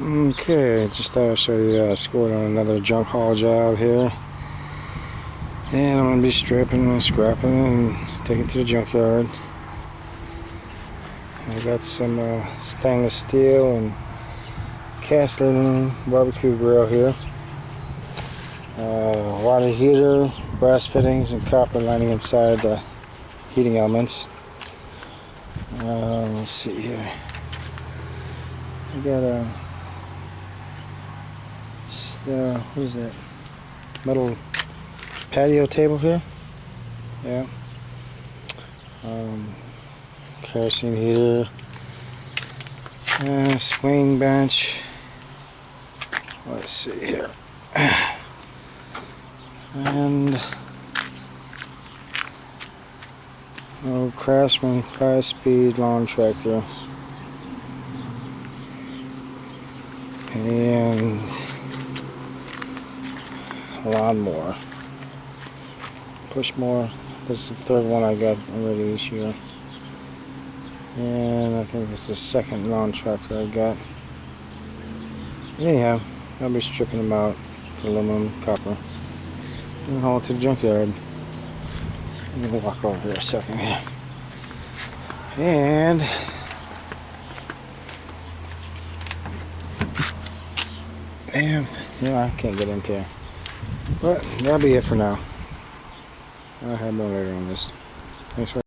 Okay, just thought I'd show you scored on another junk haul job here. And I'm going to be stripping and scrapping and taking it to the junkyard. I got some stainless steel and cast aluminum barbecue grill here. Water heater, brass fittings, and copper lining inside the heating elements. Let's see here. I got a what is that? Metal patio table here. Yeah. Kerosene heater. Swing bench. Let's see here. And Craftsman 5-speed lawn tractor. And lawnmower. Pushmower. This is the third one I got already this year. And I think this is the second lawn tractor I got. Anyhow, I'll be stripping them out for aluminum, copper, and haul it to the junkyard. I'm gonna walk over here a second here. And yeah, I can't get into here. But that'll be it for now. I'll have more later on this. Thanks for